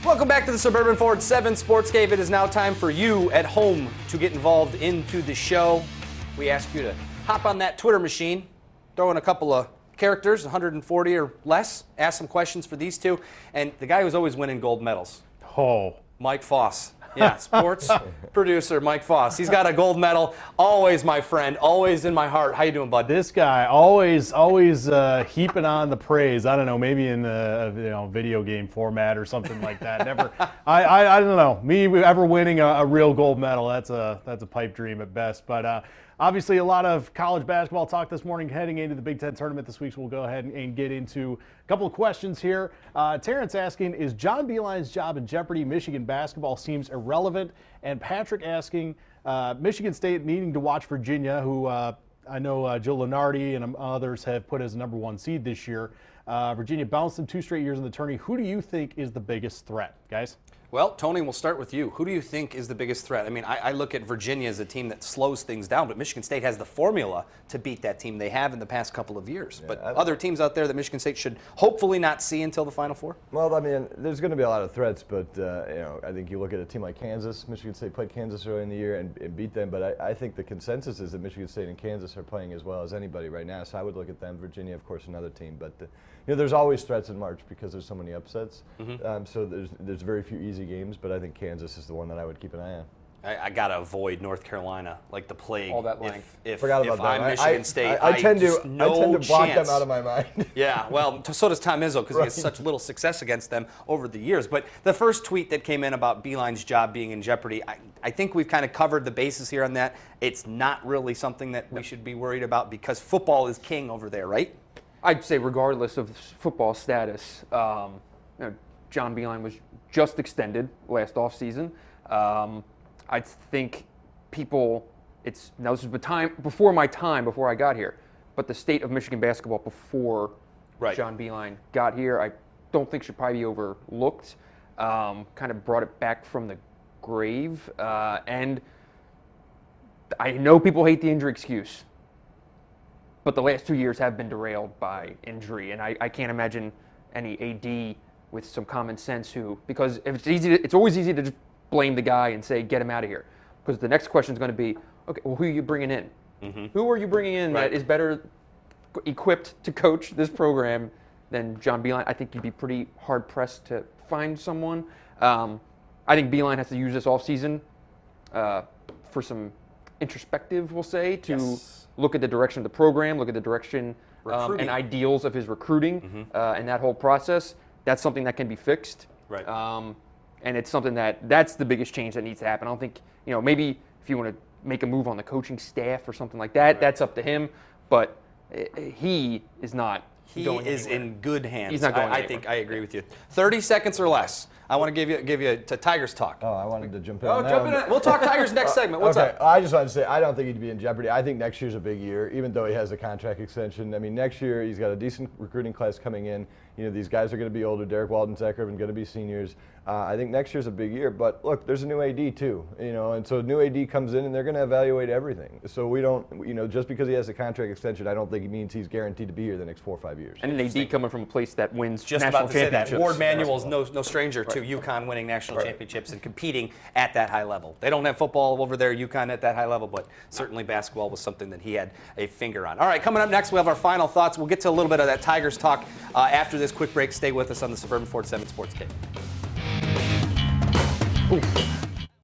Welcome back to the Suburban Ford 7 Sportscape. It is now time for you at home to get involved into the show. We ask you to hop on that Twitter machine, throw in a couple of characters, 140 or less, ask some questions for these two, and the guy who's always winning gold medals. Mike Foss. Yeah, sports producer Mike Foss. He's got a gold medal. Always my friend, always in my heart. How you doing, bud? This guy always heaping on the praise. I don't know, maybe in the video game format or something like that. Never, I don't know. Me ever winning a real gold medal, that's a pipe dream at best. But obviously, a lot of college basketball talk this morning heading into the Big Ten tournament this week, so we'll go ahead and get into a couple of questions here. Terrence asking, is John Beilein's job in jeopardy? Michigan basketball seems irrelevant. And Patrick asking, Michigan State needing to watch Virginia, who I know Joe Lunardi and others have put as a #1 seed this year. Virginia bounced them 2 straight years in the tourney. Who do you think is the biggest threat, guys? Well, Tony, we'll start with you. Who do you think is the biggest threat? I mean, I look at Virginia as a team that slows things down, but Michigan State has the formula to beat that team. They have in the past couple of years. Yeah, but other teams out there that Michigan State should hopefully not see until the Final Four? Well, I mean, there's going to be a lot of threats, but I think you look at a team like Kansas. Michigan State played Kansas early in the year and beat them, but I think the consensus is that Michigan State and Kansas are playing as well as anybody right now, so I would look at them. Virginia, of course, another team, but there's always threats in March because there's so many upsets. So there's very few easy games, but I think Kansas is the one that I would keep an eye on. I got to avoid North Carolina like the plague. All that length. If I'm Michigan State, I tend to block chance. them out of my mind. Yeah, well, so does Tom Izzo because he has such little success against them over the years. But the first tweet that came in about Beilein's job being in jeopardy, I think we've kind of covered the bases here on that. It's not really something that we should be worried about because football is king over there, right? I'd say regardless of football status, John Beilein was just extended last offseason. I think people, this was before my time, before I got here, but the state of Michigan basketball before John Beilein got here, I don't think should probably be overlooked. Kind of brought it back from the grave. And I know people hate the injury excuse, but the last 2 years have been derailed by injury, and I can't imagine any AD with some common sense because if it's always easy to just blame the guy and say, get him out of here. Because the next question is going to be, okay, well, who are you bringing in? Who are you bringing in that is better equipped to coach this program than John Beilein? I think you'd be pretty hard-pressed to find someone. I think Beilein has to use this offseason for some introspective, we'll say, to look at the direction of the program, look at the direction and ideals of his recruiting and that whole process. That's something that can be fixed. And it's something that's the biggest change that needs to happen. I don't think, maybe if you want to make a move on the coaching staff or something like that, that's up to him. But he is not going He is anywhere. in good hands. He's not going I anywhere. think I agree with you. 30 seconds or less. I want to give you to Tigers talk. Oh, I wanted to jump in. Jump in. We'll talk Tigers next segment. What's up? I just wanted to say I don't think he'd be in jeopardy. I think next year's a big year, even though he has a contract extension. I mean, next year he's got a decent recruiting class coming in. These guys are going to be older. Derek Walton, Zach Irvin going to be seniors. I think next year's a big year. But look, there's a new AD too. And so new AD comes in and they're going to evaluate everything. So we don't, just because he has a contract extension, I don't think it means he's guaranteed to be here the next 4 or 5 years. And an AD coming from a place that wins Just national about to say that. championships. Ward Manuel's no stranger to UConn winning national championships and competing at that high level. They don't have football over there, UConn at that high level, but certainly basketball was something that he had a finger on. All right, coming up next, we'll have our final thoughts. We'll get to a little bit of that Tigers talk after this quick break. Stay with us on the Suburban Ford 7 Sportscape.